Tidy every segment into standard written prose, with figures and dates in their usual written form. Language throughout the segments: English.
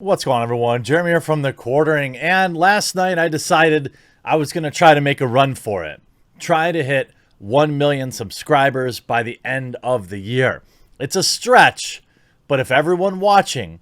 What's going on, everyone? Jeremy here from The Quartering, and last night I decided I was going to try to make a run for it. Try to hit 1 million subscribers by the end of the year. It's a stretch, but if everyone watching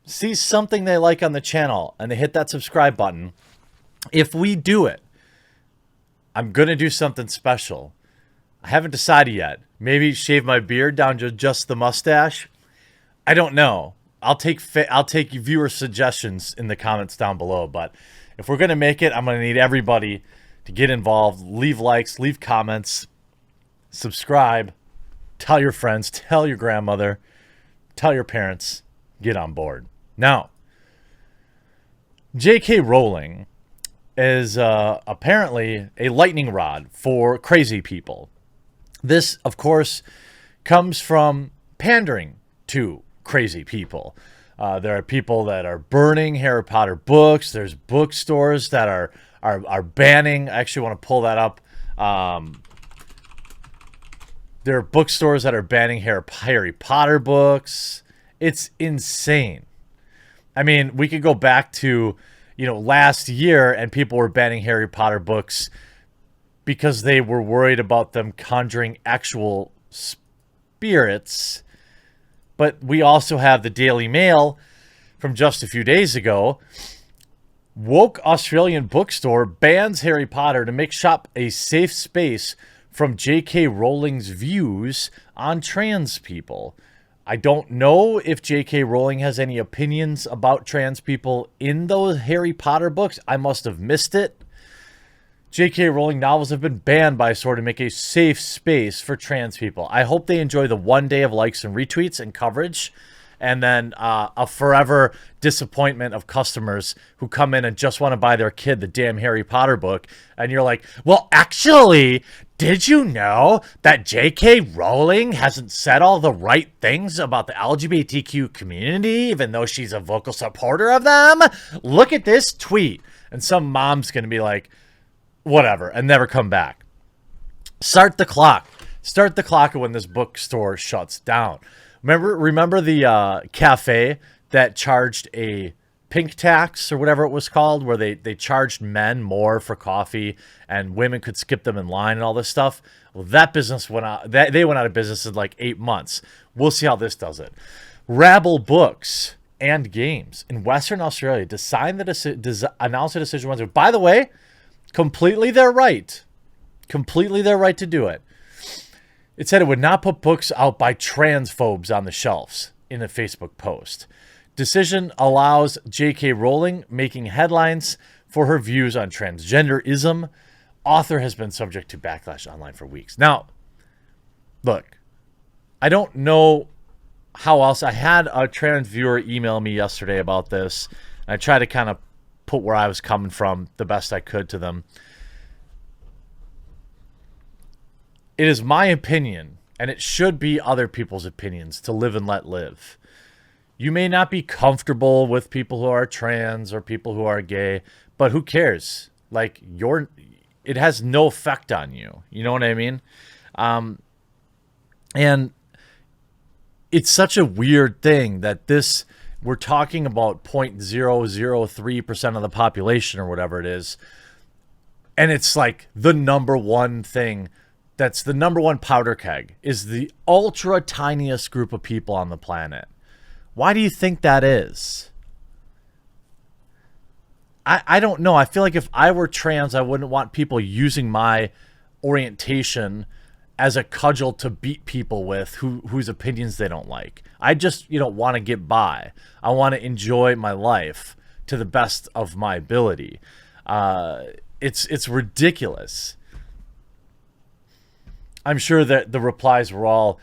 sees something they like on the channel and they hit that subscribe button, if we do it, I'm going to do something special. I haven't decided yet. Maybe shave my beard down to just the mustache. I don't know. I'll take viewer suggestions in the comments down below. But if we're going to make it, I'm going to need everybody to get involved. Leave likes, leave comments, subscribe, tell your friends, tell your grandmother, tell your parents, get on board. Now, J.K. Rowling is apparently a lightning rod for crazy people. This, of course, comes from pandering to crazy people. There are people that are burning Harry Potter books. There's bookstores that are banning. I actually want to pull that up. There are bookstores that are banning Harry Potter books. It's insane. I mean, we could go back to, last year and people were banning Harry Potter books because they were worried about them conjuring actual spirits. But we also have the Daily Mail from just a few days ago. Woke Australian bookstore bans Harry Potter to make shop a safe space from J.K. Rowling's views on trans people. I don't know if J.K. Rowling has any opinions about trans people in those Harry Potter books. I must have missed it. J.K. Rowling novels have been banned by a store to make a safe space for trans people. I hope they enjoy the one day of likes and retweets and coverage, and then a forever disappointment of customers who come in and just want to buy their kid the damn Harry Potter book. And you're like, well, actually, did you know that J.K. Rowling hasn't said all the right things about the LGBTQ community, even though she's a vocal supporter of them? Look at this tweet. And some mom's going to be like, whatever, and never come back. Start the clock. Start the clock when this bookstore shuts down. Remember the cafe that charged a pink tax or whatever it was called, where they charged men more for coffee and women could skip them in line and all this stuff? Well, that business went out. They went out of business in like 8 months. We'll see how this does it. Rabble Books and Games in Western Australia announced a decision Wednesday. By the way, completely their right. Completely their right to do it. It said it would not put books out by transphobes on the shelves in a Facebook post. Decision allows J.K. Rowling making headlines for her views on transgenderism. Author has been subject to backlash online for weeks. Now, look, I don't know how else. I had a trans viewer email me yesterday about this. And I tried to kind of put where I was coming from the best I could to them. It is my opinion, and it should be other people's opinions, to live and let live. You may not be comfortable with people who are trans or people who are gay, but who cares? Like, it has no effect on you. You know what I mean? And it's such a weird thing that we're talking about 0.003% of the population or whatever it is. And it's like the number one thing. That's the number one powder keg, is the ultra tiniest group of people on the planet. Why do you think that is? I don't know. I feel like if I were trans, I wouldn't want people using my orientation as a cudgel to beat people with whose opinions they don't like. I just, want to get by. I want to enjoy my life to the best of my ability. It's ridiculous. I'm sure that the replies were all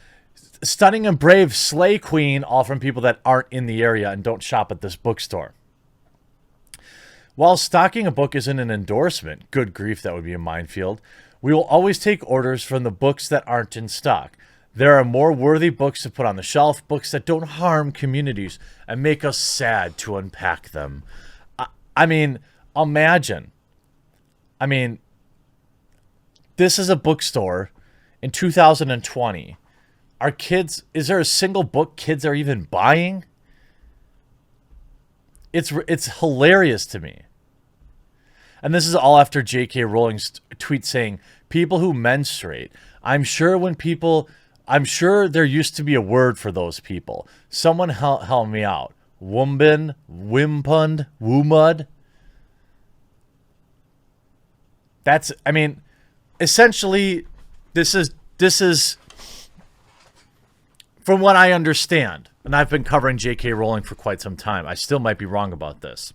stunning and brave, slay queen, all from people that aren't in the area and don't shop at this bookstore. While stocking a book isn't an endorsement, good grief, that would be a minefield, we will always take orders from the books that aren't in stock. There are more worthy books to put on the shelf, books that don't harm communities and make us sad to unpack them. I mean, imagine. This is a bookstore in 2020 Are kids, is there a single book kids are even buying? It's hilarious to me. And this is all after J.K. Rowling's tweet saying, people who menstruate, I'm sure there used to be a word for those people. Someone help me out. Wumbin, Wimpund, Woomud. That's, I mean, essentially, this is, from what I understand, and I've been covering J.K. Rowling for quite some time. I still might be wrong about this.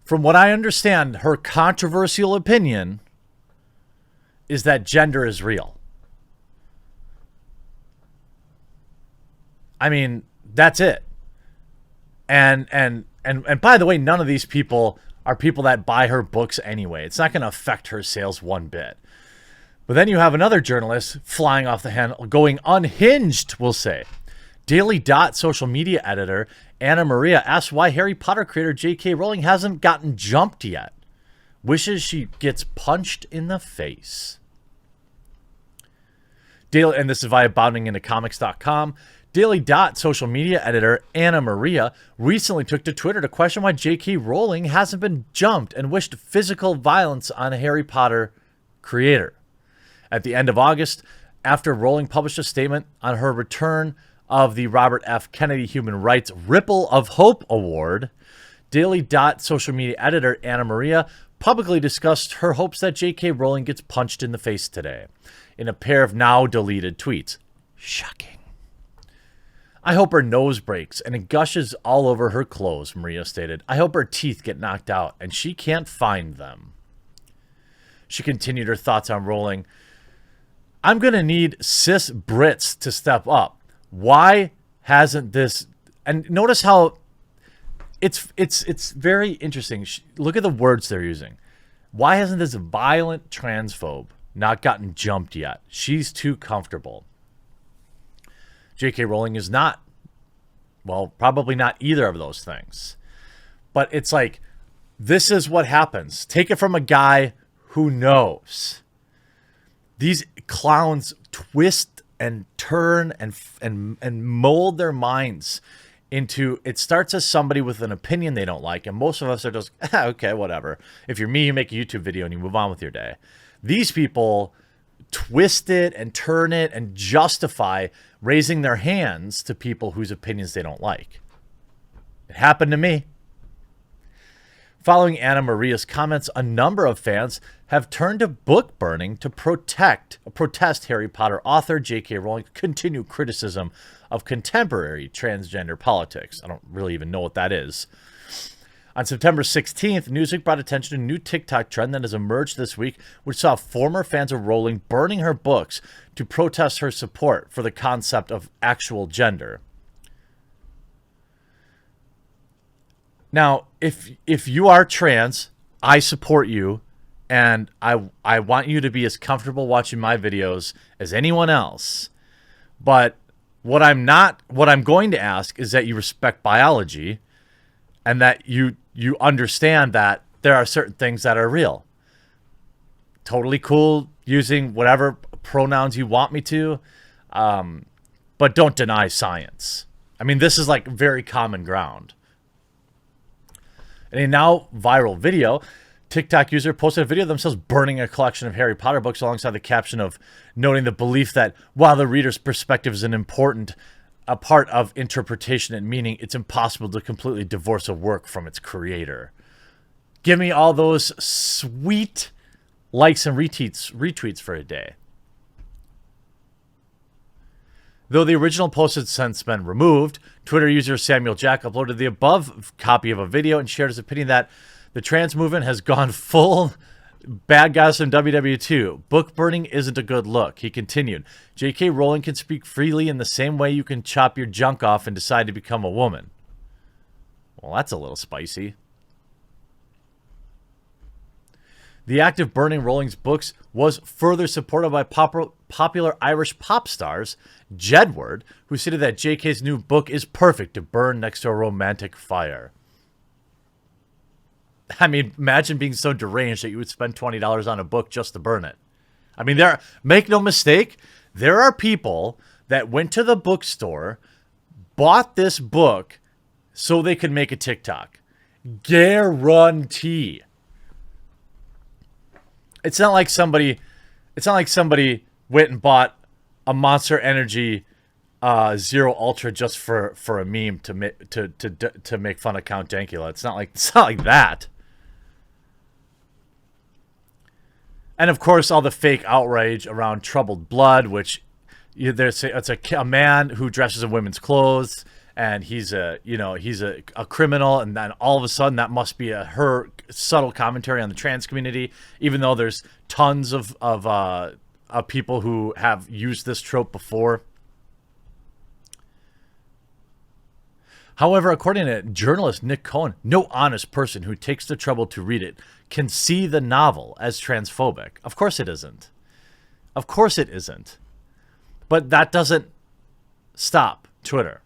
From what I understand, her controversial opinion is that gender is real. I mean, that's it. And by the way, none of these people are people that buy her books anyway. It's not going to affect her sales one bit. But then you have another journalist flying off the handle, going unhinged, we'll say. Daily Dot social media editor Anna Maria asks why Harry Potter creator J.K. Rowling hasn't gotten jumped yet. Wishes she gets punched in the face. And this is via boundingintocomics.com. Daily Dot social media editor Anna Maria recently took to Twitter to question why J.K. Rowling hasn't been jumped and wished physical violence on a Harry Potter creator. At the end of August, after Rowling published a statement on her return of the Robert F. Kennedy Human Rights Ripple of Hope Award, Daily Dot social media editor Anna Maria publicly discussed her hopes that J.K. Rowling gets punched in the face today in a pair of now deleted tweets. Shocking. I hope her nose breaks and it gushes all over her clothes, Maria stated. I hope her teeth get knocked out and she can't find them. She continued her thoughts on Rowling. I'm going to need cis Brits to step up. Why hasn't this... And notice how it's very interesting. Look at the words they're using. Why hasn't this violent transphobe not gotten jumped yet? She's too comfortable. J.K. Rowling is not. Well, probably not either of those things. But it's like, this is what happens. Take it from a guy who knows. These clowns twist and turn and mold their minds into, it starts as somebody with an opinion they don't like, and most of us are just, okay, whatever. If you're me, you make a YouTube video and you move on with your day. These people twist it and turn it and justify raising their hands to people whose opinions they don't like. It happened to me. Following Anna Maria's comments, a number of fans have turned to book burning to protest Harry Potter author J.K. Rowling's continued criticism of contemporary transgender politics. I don't really even know what that is. On September 16th, Newsweek brought attention to a new TikTok trend that has emerged this week, which saw former fans of Rowling burning her books to protest her support for the concept of actual gender. Now, if you are trans, I support you, and I want you to be as comfortable watching my videos as anyone else. But what I'm going to ask is that you respect biology, and that you understand that there are certain things that are real. Totally cool using whatever pronouns you want me to, but don't deny science. I mean, this is like very common ground. In a now viral video, TikTok user posted a video of themselves burning a collection of Harry Potter books alongside the caption of noting the belief that while the reader's perspective is an important a part of interpretation and meaning, it's impossible to completely divorce a work from its creator. Give me all those sweet likes and retweets for a day. Though the original post has since been removed, Twitter user Samuel Jack uploaded the above copy of a video and shared his opinion that the trans movement has gone full bad guys from WW2. Book burning isn't a good look. He continued, J.K. Rowling can speak freely in the same way you can chop your junk off and decide to become a woman. Well, that's a little spicy. The act of burning Rowling's books was further supported by popular Irish pop stars Jedward, who stated that J.K.'s new book is perfect to burn next to a romantic fire. I mean, imagine being so deranged that you would spend $20 on a book just to burn it. I mean, make no mistake, there are people that went to the bookstore, bought this book, so they could make a TikTok. Guarantee. It's not like somebody went and bought a Monster Energy Zero Ultra just for a meme to make fun of Count Dankula. It's not like that. And of course, all the fake outrage around Troubled Blood, which it's a man who dresses in women's clothes, and he's a criminal, and then all of a sudden that must be her subtle commentary on the trans community, even though there's tons of people who have used this trope before. However, according to journalist Nick Cohen, no honest person who takes the trouble to read it can see the novel as transphobic. Of course it isn't. Of course it isn't. But that doesn't stop Twitter.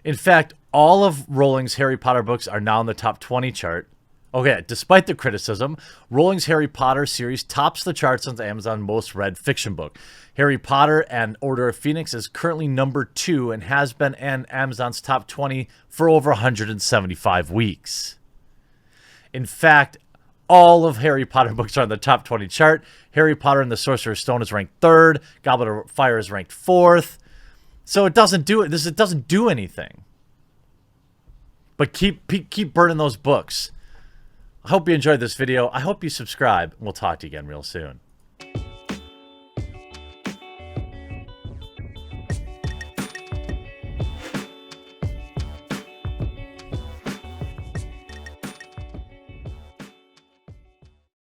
In fact, all of Rowling's Harry Potter books are now in the top 20 chart. Okay, despite the criticism, Rowling's Harry Potter series tops the charts on Amazon's most read fiction book. Harry Potter and Order of Phoenix is currently number 2 and has been in Amazon's top 20 for over 175 weeks. In fact, all of Harry Potter books are on the top 20 chart. Harry Potter and the Sorcerer's Stone is ranked 3rd. Goblet of Fire is ranked 4th. So it doesn't do it. It doesn't do anything. But keep burning those books. I hope you enjoyed this video. I hope you subscribe. We'll talk to you again real soon.